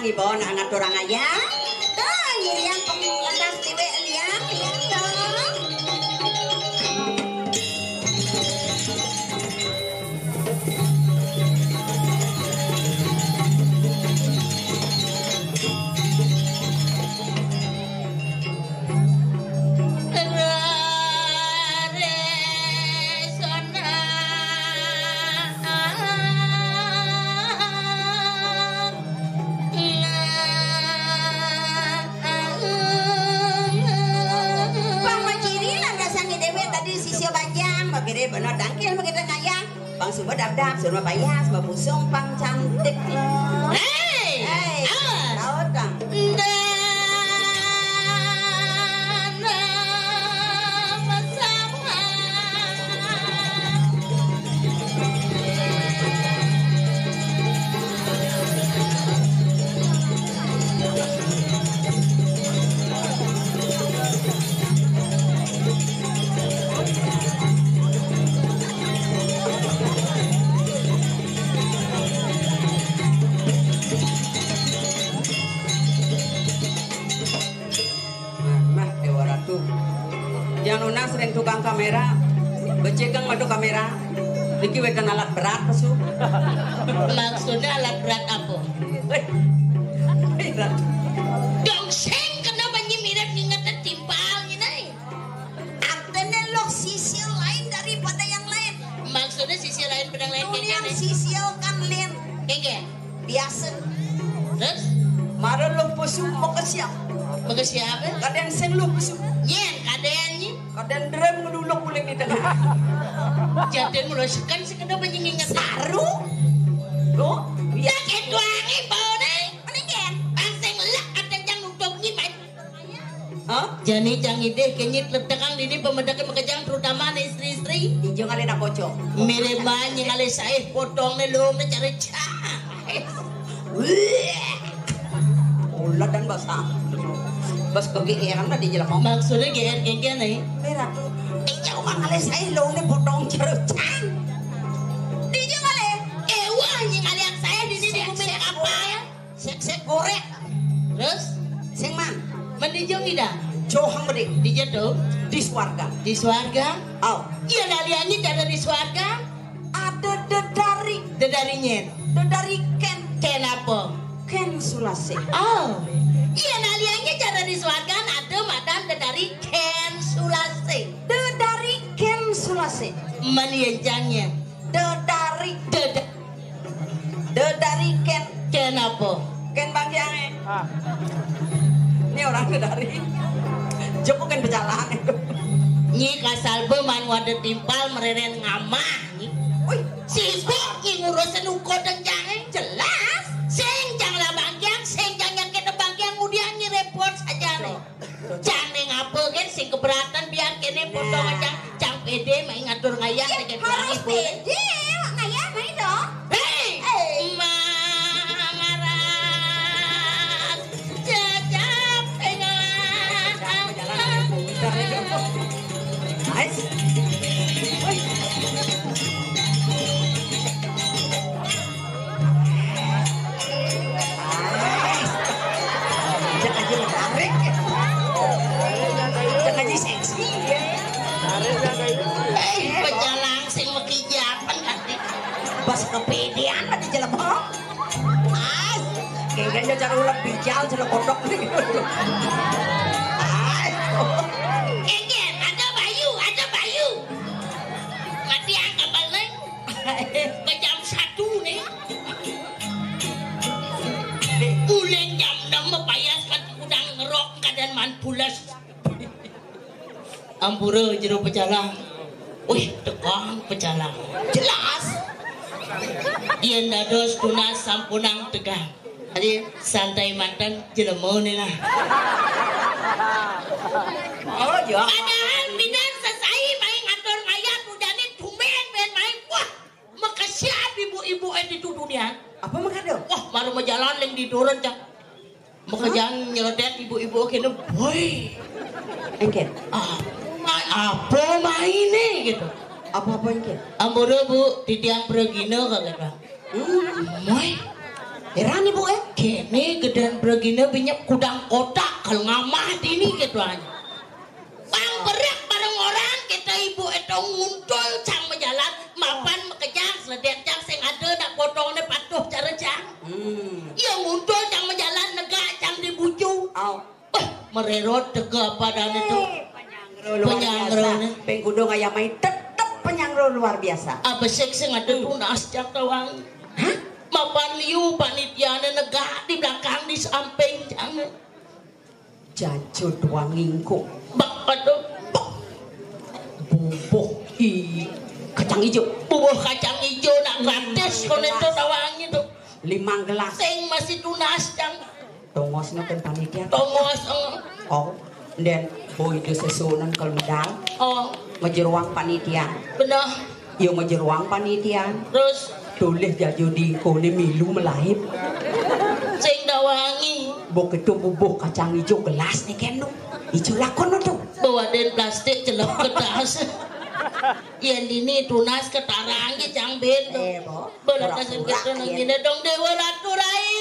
Ibon anak orang ayam dah yang pengelas tiwe liang dong benar dangkil begitu ngayang bang suba dap suruh payas mbak pusung pang cantik loh hei tahu dong Jangan sering tukang kamera, becekang madu kamera, diki wekan alat berat pesu. Maksudnya alat berat apa? Berat. Dongseng kenapa nyimirip nginget timpal ini? Artinya lo sisi lain daripada yang lain. Maksudnya sisi lain pedang lain kayak yang sisi kan lain. Kayak biasa. Terus? Mara lo pesu mau ke siapa? Mau ke siapa? Kadang seng lo pesu. Yen kadangnya. Kadang drum ngeduluk pulang di tengah. Jadi melusukan sekedar mengingat saru. Lo? Ya keduangi bau nih. Mendingan. Pangseng lek kadang yang numpuk nyimat. Hah? Jadi jangan ide kenyit letakang ini pemedakan makajang terutama istri-istri. Ijo kali nak kocok. Mirip banyak kali saya potong nelung cari cah. Ulah dan basah. Bas kegeeran tadi jelas mau. Maksudnya geer nih. Berat. Jauh kali saya lo nih potong cerucan. Di jauh kali. Wah yang kalian saya di sini bumi apa ya? Sek gorek. Terus? Seng man. Mendijong tidak? Johang beri. Di jatuh? Di swarga. Di swarga? Oh. Iya kaliannya ada di swarga? Ada dedari. Dedarinya? Dedari Ken. Ken apa? Ken Sulase. Oh. Iya naliannya cara di swarga ada madam dari Ken Sulase. Dari Ken Sulase. Manianjangnya. Dari Ken. Ken apa? Ken bagiannya. Ini orang dari. Joko kan berjalan itu. Nyi kasalbe man wadah timpal mereren ngamah. Wih, sibuk nyi ngurusin uko dan jangan jelas. Sing jangan bagian, sing jangan kena bagian kemudian nyi repot saja nih. Jangan ngapa kan sing keberatan biar kene potong aja. Cang pede main ngatur ngayang dengan harus pede, ngayang main dong. Hei, mangaran jajak pengen. Nice. Penjalang sing mekijapan nanti bas kepedean ada jalan bohong. Kayaknya cara ulang bijal cara kodok nih. Egen, ada Bayu. Mati angka balik. Ke jam 1 nih. Uleng jam 6 payas mati udang ngerok keadaan manpulas. Ampura jero pecalang. Wih, tekang pecalang. Jelas. Yen dados tunas sampunang tegang. Jadi santai mantan jelema nih lah. Oh ya. Padahal bidan sesai main ngatur ngayat udane tumen main. Wah, makasih ibu itu dunia. Apa makanya? Wah, baru mau jalan yang di duren cak. Mau kerjaan nyeledet ibu-ibu kena boy. Engket. Apa mainnya gitu? Apa engket? Ambore bu di tiang Bregina kagak bang. Moy. Heran ibu Kene gedean Bregina banyak kudang kotak kalau ngamat ini gitu aja. Bang berak bareng orang kita ibu itu nguntul cang menjalan mapan mekejang seledet cang sing ada nak potongnya patuh cara cang. Iya nguntul cang menjalan negak cang dibucu. Mererot tega badan itu. Penyangro pengkudung ayam mai tetep penyangro luar biasa. Abesek sing ada tunas cang tawang. Hah? Mapan liu panitiana negak di belakang di samping jangan. Jajo doang ngingkuk. Bak patuh. Bubuh kacang hijau. Bubuh kacang hijau nak gratis kon itu tawang itu. 5 gelas. Sing masih tunas cang. Tongosnya kan panitia. Tongos Oh, dan boy itu sesunan kalau medal. oh Ngejeruang panitia. benar. Yo ngejeruang panitia. Terus Doleh jajo di kone milu melahip. sing dawangi Bok itu bubuh kacang hijau gelas nih kenu. Hijau lakon tuh. bawa den plastik celep kertas. Yen ini tunas ketarangi cang bento. Bo. Bola kasen kita nang dina dong dewa ratu rai.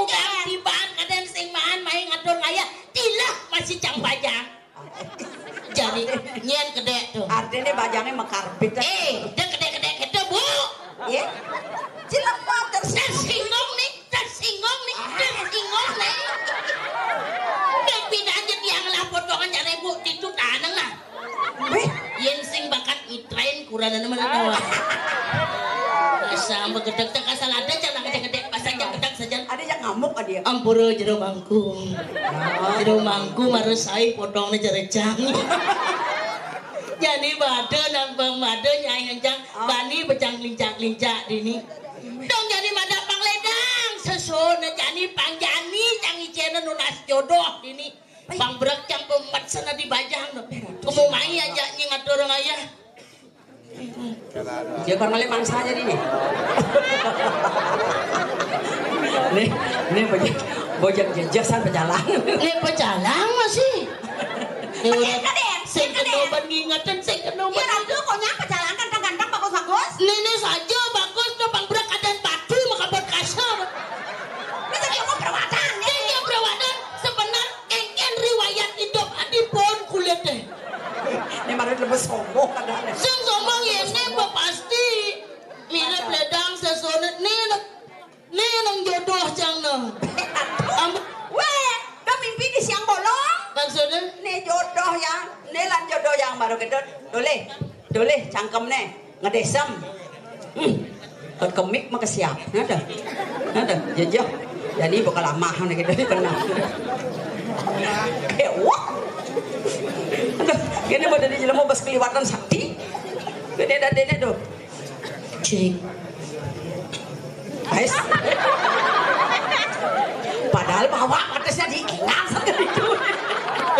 Bukan tiban kaden sing maan main ngatur ngaya. Tilah masih cang bajang. Jadi nyen kedek tuh. Artinya bajangnya mekarbit. Dia kedek-kedek kita bu. Ya. Cilak water. Tersinggung nih. Tersinggung nih. Dek pindah aja tiang lah potongan jare bu itu tanang lah. Yen sing bakat itrain kurana mana tawa. Asa begedek tak asal ada jangan gede-gede pasang yang gedek saja. Ada yang ngamuk dia. Ampura jero mangku. Jero mangku marusai potongnya jare jang. Jadi bade nang bang bade nyai henjang bani becang lincak-lincak dini. Dong jadi mada pangledang sesona jadi pangjani cang icena nunas jodoh dini. Bang berak cang pemat sana di bajang. Kamu mai aja ngatur orang ayah. Dia kan oleh mangsa aja ini. Nih bojak jajasan pejalan. Pejalan masih. Sing kenoban ngingatan sing kenoban. Ya ratu kok nyapa jalan kan ganteng bagus-bagus. Ini saja bagus tuh bang berak dan batu maka berkasar. Bisa kamu perawatan. Dia perawatan sebenar engken riwayat hidup adipun kulit deh. Ini malah lebih sombong kadang. Sing sombong ya ini pasti mirip ledang sesonet nih nang jodoh cang nang. Weh, udah mimpi di siang bolong. Maksudnya? Nih jodoh yang, nih lan jodoh yang baru gedot. Dole, cangkem nih, ngedesem. Kot kemik mah kesiap, nada, jajah. Jadi bakal lama nih kita pernah. Wah, ini mau dari jelema bas keliwatan sakti. Gede dadene tuh. Cik. Ais. Padahal bawa atasnya diingat sekali itu.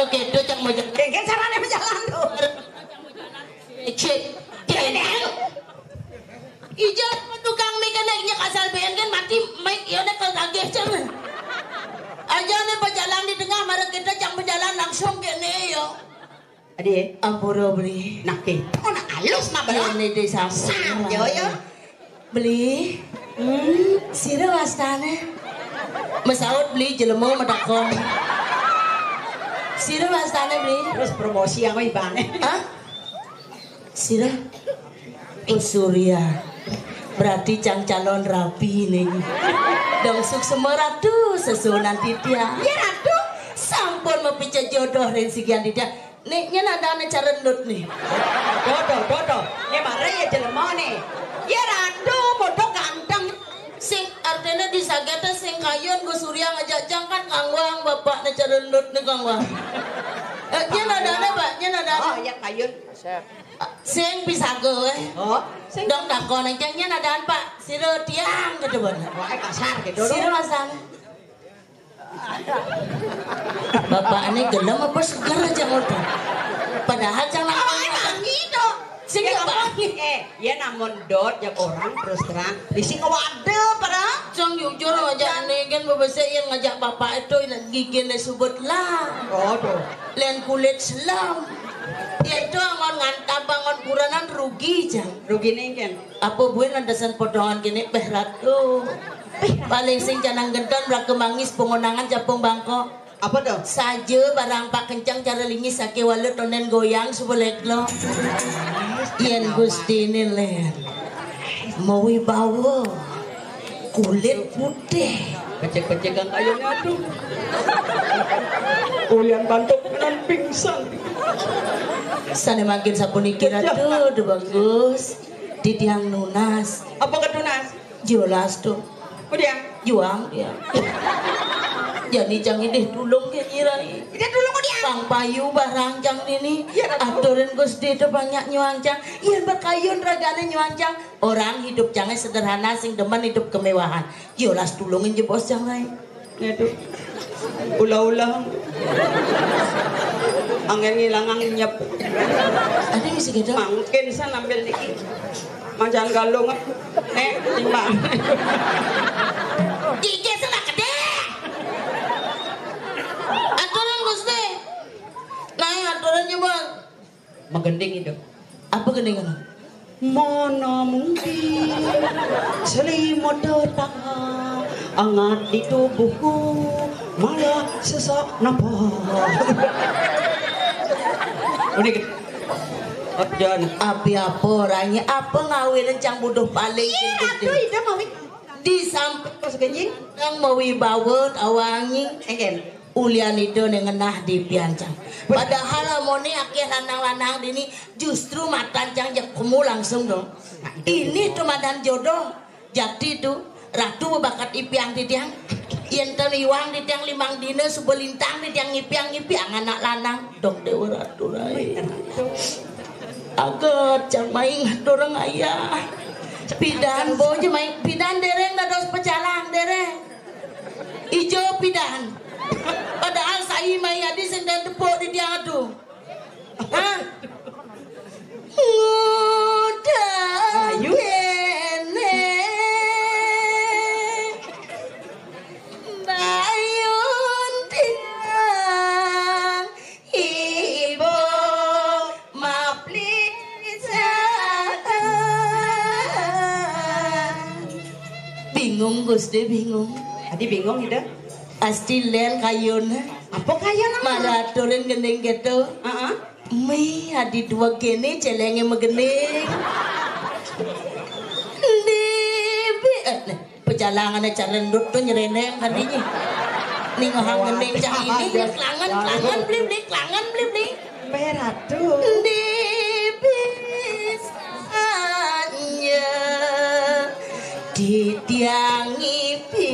Oke, itu cang mau jalan. Kayak caranya berjalan tuh. Cik, kene. Ijat tukang mekaniknya kasal bean kan mati mic ya udah kagak cang. Aja nih berjalan di tengah mari kita cang berjalan langsung kene yo. Ade, Ampura beli. nak ke. Oh nak halus nak belum. Ini di samping. Yo. Beli. Sira wastana. Masaud beli jelema medakon. Sira wastana beli. Terus promosi yang ibane. Hah? Sira. Surya. Berarti cang calon rapi nih. Dongsuk semua ratu sesunan titia. Ya ratu. Sampun mepica jodoh dan sekian tidak. Nih ada cara nut nih. Dodo. Ini mare ya jelema nih. Ya ratu, bodoh ganteng. Sing artinya disageta sing kayon go Surya ngajak jang kan kangwang bapak na cara nut nih kangwang. Ada pak, ada. Oh ya kayun. Sing bisa gue. Oh, Dong takon jangnya nadaan pak. Sira tiang gitu bener. oh kasar gitu. Sira masana. Bapak ini gelem apa segar aja ngotot. Padahal jangan emang gitu. Sing Ya apa? ya namun dot jak orang terus terang di sing wade pada. Cang jujur aja kan babasa yang ngajak bapak itu gigi disebut lah. Oh tuh. Len kulit selam. Ya itu angon ngantap bangun kuranan rugi jang. Rugi nih kan. Apa buin landasan potongan kini behrat tuh. Paling sing canang gendon brak kemangis pengonangan japung bangkok. Apa tuh? Saja barang pak kencang cara lingis sake walet tonen goyang sebelek lo. Yen Gusti ini len. Mau bawa kulit putih. Becek-becek kan kayunya tuh. Ulian bantuk nan pingsan. Sana makin sapuni kira tuh bagus. Di tiang nunas. Apa ketunas? Jelas tuh. Udah. Juang dia. Jadi jangan deh tulung ke nyirai. Dia tulung dia. Pang payu barang jang ini. Ya, Aturan Gusti itu banyak nyuancang. Iya berkayun ragane nyuancang. Orang hidup jangan sederhana sing demen hidup kemewahan. Jelas tulungin je bos yang lain. Itu. Ulah-ulah. Angin ngilang angin nyep. Ada yang segede. Mungkin sana ambil dikit. Manjan galung. Timbang. Gigi salah gede. Aturan Gusti. Nah, aturannya bang. Menggending itu. Apa gendingan? Mana mungkin selimut tetap hangat di tubuhku malah sesak napas. Udah gitu. Ojan. Api apa orangnya? Apa ngawin cang buduh paling gede? Iya, mau Di samping pas genjing. yang mau wibawa awangi. Engken. Ulian itu nengenah di piancang. Padahal amone akeh lanang-lanang dini justru matancang jak kamu langsung dong. Ini tuh madan jodoh. Jadi tuh ratu bakat ipiang di tiang. Yen iwang di tiang limang dina subelintang di tiang ipiang anak lanang. Dok dewa ratu rai. Agat cang maing dorong ayah. Pidan boje maing pidan dereng dados pecalang dereng. Ijo pidan. Padahal saya mayadi sendal tepuk di tiang aduh. Hah? Udah kene bayun tiang ibu maplisan. Bingung Gusti bingung. Tadi bingung itu. Pasti len kayun. Apa kaya nama? Maraturin gendeng gitu. Mi adi dua gini celenge megening. Dibi pejalangan calendut tuh nyereneng hadinya. Ning hang gendeng cah ini klangan bli. Beratu. Dibi sanya di tiang ipi.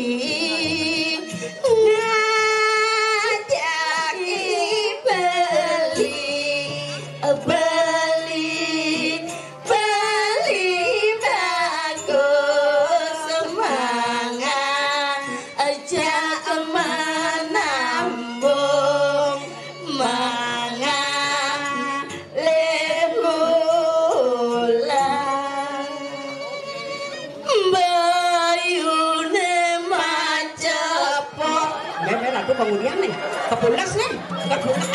Kemudian nih, kepulas nih, kepulas.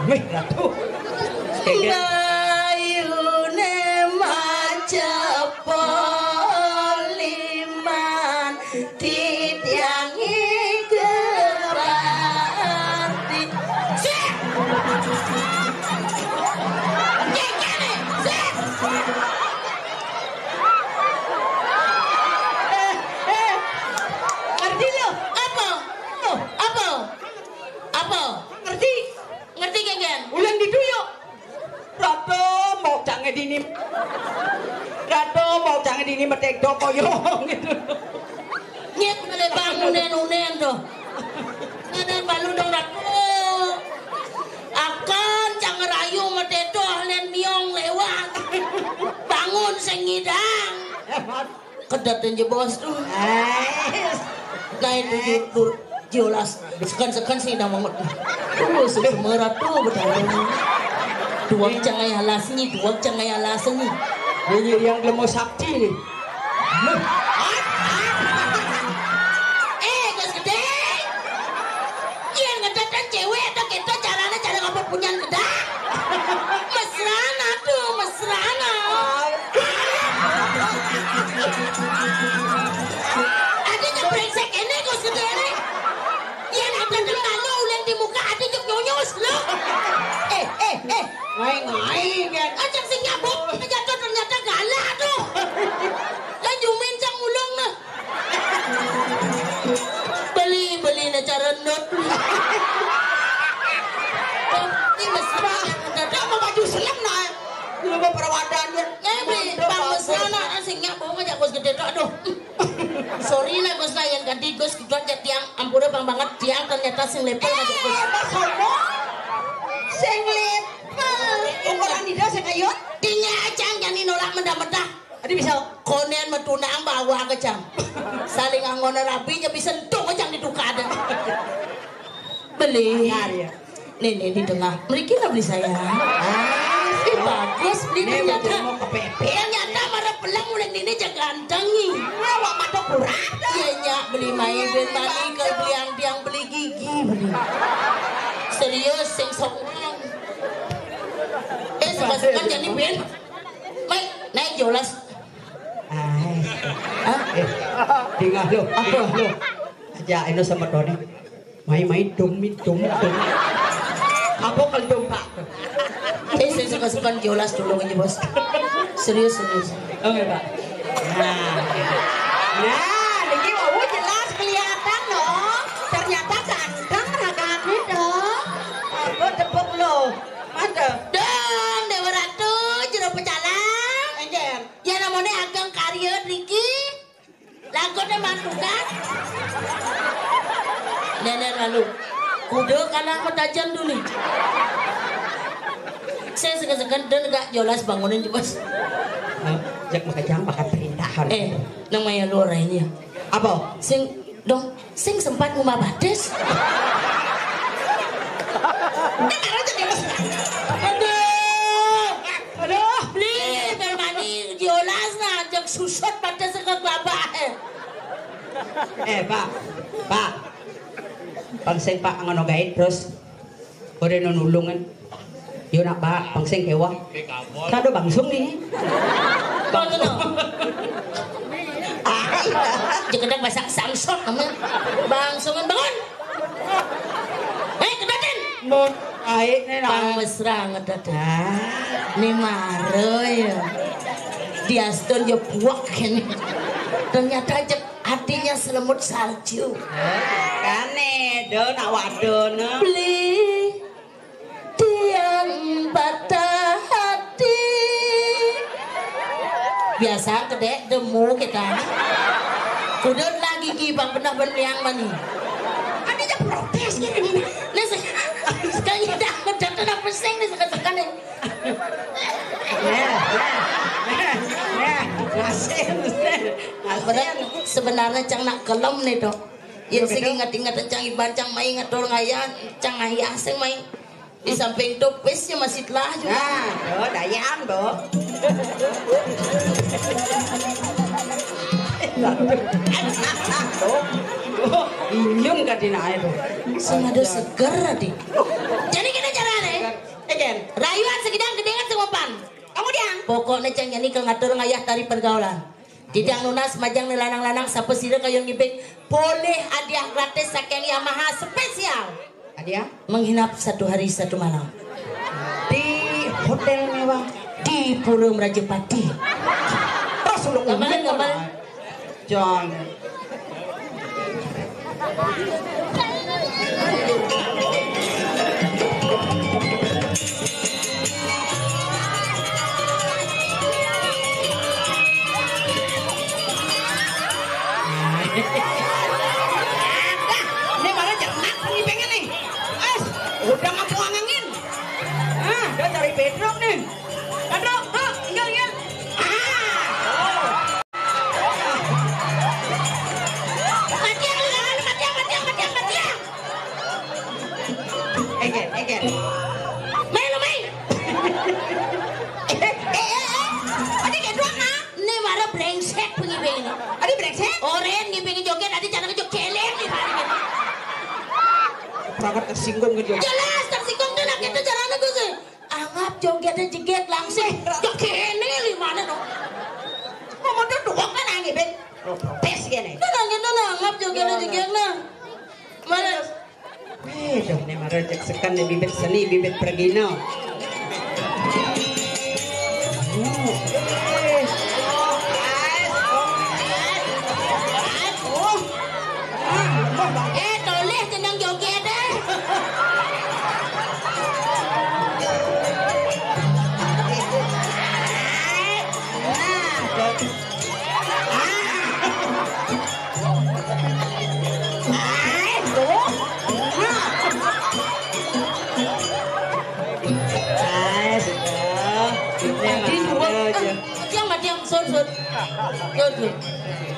Wih, ratu. Gayune macapoliman titiangi gerati. Ngerti geng? Ulang diduyuk. Ratu mau jangan dini. Ratu mau jangan dini metek dokoyong gitu. Nyet ada bangunen tuh. Ada balu dong ratu. Akan jangan rayu meteto len miong lewat. Bangun sengidang. Kedatin je bos tuh. Lain jelas. Sekan sih dah mangut. Semerat tuh betul. Duwag jangan alasnya, duwag jangan alasnya. Ini yang lemo sakti nih. Gus gede. Iya ngedatan cewek atau kita caranya cara kamu punya kedak. Mesraan aduh, mesraan. Adanya brengsek ini Gus gede nih. Iya ngedatan malu ulen di muka adanya nyonyos loh. Ngai kan. Ajak sing nyabuk, jatuh ternyata galak tuh. Lanjut mincang ulung nah. Beli na cara not. Ini mesra. Dadak mau baju selam nah. Lu mau perawadannya. Beli bang mesra nah sing nyabuk aja Gus gede tok aduh. Sorry lah Gus lah yang ganti Gus kita tiang ampura bang banget tiang ternyata sing lepel aja Gus. Sing lepel. Ukuran tidak saya kayut. Dinya aja jangan nolak mendah-mendah. Adi bisa. Konen metunang bawa ke jam. Saling anggona rapinya bisa entung aja diduka ada. Beli. Nih di tengah. Mereka nggak beli saya. Bagus beli ternyata. Ternyata marah pelang mulai ini jaga gantangi. Wah mata kurang. Iya beli main beli mani ke beli yang beli gigi beli. Serius sing sokong. Suka-suka jadi ben. Mai naik jolas. Tinggal lo, apa lo? Aja ini sama Doni. Main-main dum. Apa kalau dum pak? Saya suka-suka jolas dulu aja bos. Serius. Oke pak. Nah, ini wow jelas kelihatan loh. Ternyata ganteng raganya dong. Apa tepuk lo? Mantap. Dan Dewa Ratu jero pecalang. Enjer. Ya namanya Ageng Karya Riki. Lagunya mantukan. Nenek lalu. Kudu kalah metajan dulu. Saya segan-segan dan gak jelas bangunin bos. Jak makajang pakai perintahan. Namanya lu orangnya. Apa? Sing sempat ngumah bades. Aduh, beli bermani jelas nah, jak susut pada sekak babah. Pak. Pangseng pak ngono gawe terus ore nulungan. Yo nak pak pangseng kewa. Kado bangsung nih. Kono. Jekedang masak samsot namanya. Bangsungan bangun. Kedaten. Mon ae nih Pang mesra ngedadak. Ni mare ya. Diaston yo buak ini. Ternyata aja hatinya selemut salju. Kane do nak wadon. Beli tiang patah hati. Biasa kedek demu kita. Kudu lagi kibang pernah berliang mani. Adanya protes gini. Nah sekali dah kedatang apa sing nih sekan nih. Sebenarnya cang nak kelem nih dok. Yang sih ingat-ingat cang iban cang main ingat orang ayah cang ayah sing main di samping topesnya masih telah juga. Nah, dayang do. Inyum ka dina itu. Sing ada seger adik. Jadi kita carane. Egen, Rayuan segidang gedengan semopan. kemudian Pokoknya cang yani ke ngatur ngayah dari pergaulan. Tidak nunas majang lanang-lanang sapa sira kayong ngibik boleh hadiah gratis saking Yamaha spesial. Adia Menghinap 1 hari 1 malam di hotel mewah di Pura Merajepati. Rasulullah. Gambaran. Jangan. Ini malah jangan nih pengen nih. Udah ngapu angin. Udah cari bedrock nih. Bedrock, tinggal. Matiang. joget doang ah. Ini marah brengsek pengen. Adi brengsek. Oren ngipingin joget, adi cara ngejok celeng nih marah. Sangat tersinggung ke joget. Jelas tersinggung tuh nak itu caranya gue sih. Anggap jogetnya jeget langsung. Joget ini mana dong? Mau tuh doang kan angin ben. Protes gini. Nah, anggap jogetnya jeget nah. Mana? Aduh, ini marah sekali nih bibit seni, bibit pergino. Toleh tendang joget deh.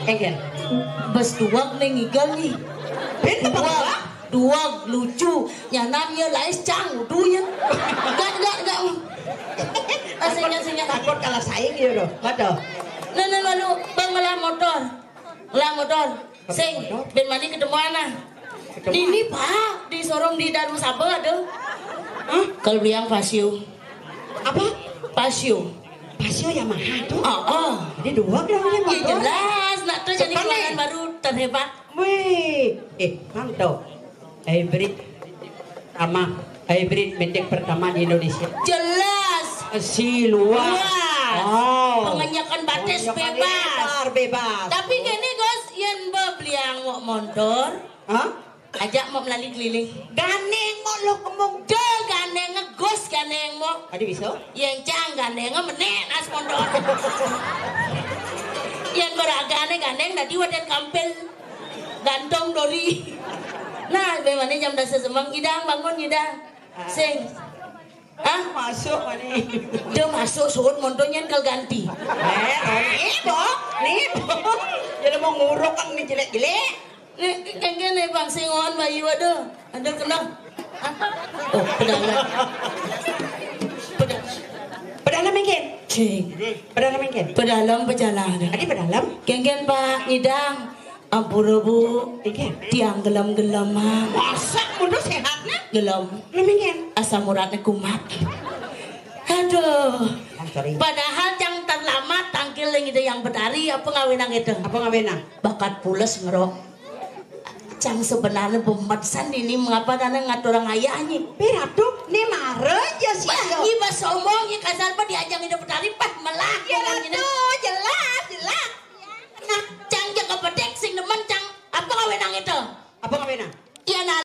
Enggak. Bas duag neng igal nih. Duag lucu. Nyanamnya lais cang udunya. Enggak. Asingnya. Takut kalah saing gitu loh. Betul. Nah lalu bang ngelah motor. Sing ben mani ketemu anak. Ini pak di sorong di Darul Sabah ada. Kalau beli yang Pasio. Apa? Pasio Yamaha tuh. Jadi dua namanya motor. Ya jelas, nak tuh jadi keluaran baru terhebat. Wih, mantap. Hybrid medik pertama di Indonesia. Jelas. Luas. Pengenyakan batis bebas. Tapi gini guys, yang beli yang mau motor. Ajak mau melalui keliling. Ganeng mau lo kemung. Ganeng ngegos ganeng mau. Adi bisa? Yang cang ganeng menek nas motor. Yang beragane ganeng tadi wadah kampel. Gantong doli. Nah, bagaimana jam dasar semang idang bangun idang. Sing. Masuk mani. Dia masuk suut montonya kal ganti. Nih, jadi mau nguruk kan nih jelek-jelek. Nih, kengkene bang singon bayi waduh. Ada kena. Oh, pedalam mungkin. Pedalam mungkin. Pedalam perjalanan. Adi pedalam. Kengken pak ngidang. Ampura bu. Tiang gelam-gelam. Masak mundur sehatnya. Gelam. Mungkin. Asam uratnya kumat. Aduh. Padahal yang terlama tangkil yang itu yang bedari apa ngawinang itu? Apa ngawinang? Bakat pules ngerok. Cang sebenarnya pematasan ini mengapa karena ngatur orang ayahnya. Piratu, ini marah ya sih. Ini bahasa omongnya kasar apa diajang hidup bedari pas melah. Ya tuh jelas. Nah, cang jaga pedek sing demen cang apa ngawinang itu? Apa ngawinang?